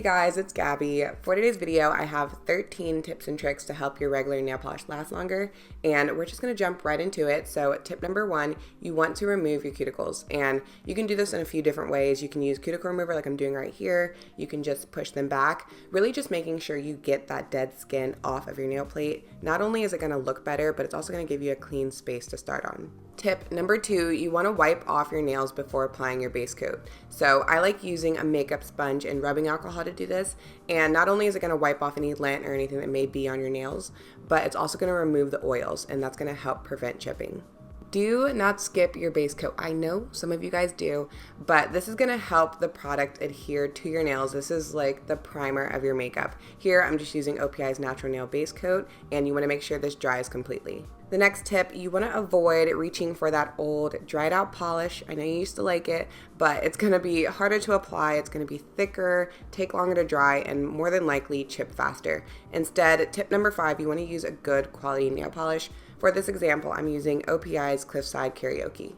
Hey guys, it's Gabby. For today's video, I have 13 tips and tricks to help your regular nail polish last longer, and we're just going to jump right into it. So tip number one, you want to remove your cuticles, and you can do this in a few different ways. You can use cuticle remover like I'm doing right here. You can just push them back, really just making sure you get that dead skin off of your nail plate. Not only is it going to look better, but it's also going to give you a clean space to start on. Tip number two, you want to wipe off your nails before applying your base coat. So I like using a makeup sponge and rubbing alcohol to do this, and not only is it going to wipe off any lint or anything that may be on your nails, but it's also going to remove the oils, and that's going to help prevent chipping. Do not skip your base coat. I know some of you guys do, but this is going to help the product adhere to your nails. This is like the primer of your makeup. Here I'm just using OPI's natural nail base coat, and you want to make sure this dries completely. The next tip, you want to avoid reaching for that old dried out polish. I know you used to like it, but it's going to be harder to apply, it's going to be thicker, take longer to dry, and more than likely chip faster. Instead, tip number five, you want to use a good quality nail polish. For this example, I'm using OPI's Cliffside Karaoke.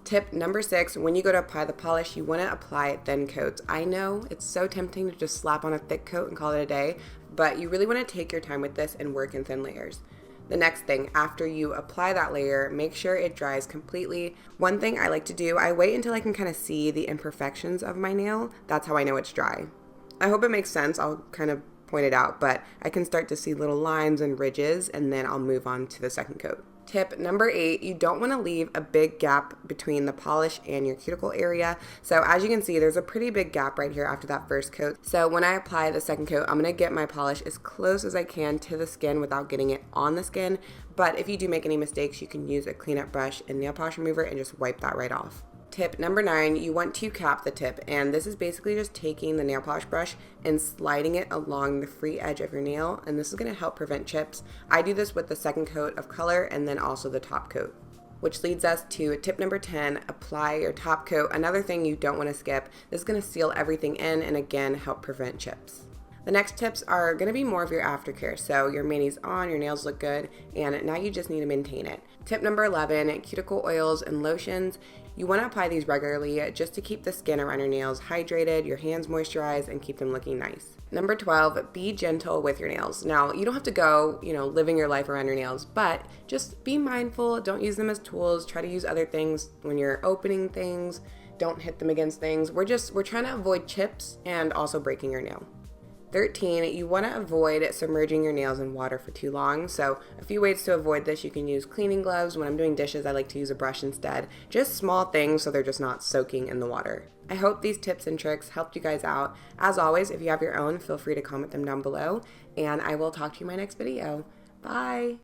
Tip number six, when you go to apply the polish, you want to apply thin coats. I know it's so tempting to just slap on a thick coat and call it a day, but you really want to take your time with this and work in thin layers. The next thing, after you apply that layer, make sure it dries completely. One thing I like to do, I wait until I can kind of see the imperfections of my nail. That's how I know it's dry. I hope it makes sense. I'll kind of point it out, but I can start to see little lines and ridges, and then I'll move on to the second coat. Tip number eight, you don't want to leave a big gap between the polish and your cuticle area. So as you can see, there's a pretty big gap right here after that first coat. So when I apply the second coat, I'm going to get my polish as close as I can to the skin without getting it on the skin. But if you do make any mistakes, you can use a cleanup brush and nail polish remover and just wipe that right off. Tip number nine, you want to cap the tip, and this is basically just taking the nail polish brush and sliding it along the free edge of your nail, and this is going to help prevent chips. I do this with the second coat of color and then also the top coat. Which leads us to tip number 10, apply your top coat. Another thing you don't want to skip. This is going to seal everything in and again help prevent chips. The next tips are going to be more of your aftercare. So your mani's on, your nails look good, and now you just need to maintain it. Tip number 11, cuticle oils and lotions. You want to apply these regularly just to keep the skin around your nails hydrated, your hands moisturized, and keep them looking nice. Number 12, be gentle with your nails. Now, you don't have to go, living your life around your nails, but just be mindful. Don't use them as tools. Try to use other things when you're opening things. Don't hit them against things. We're trying to avoid chips and also breaking your nail. 13, you want to avoid submerging your nails in water for too long. So a few ways to avoid this, you can use cleaning gloves. When I'm doing dishes, I like to use a brush instead. Just small things so they're just not soaking in the water. I hope these tips and tricks helped you guys out. As always, if you have your own, feel free to comment them down below, and I will talk to you in my next video. Bye!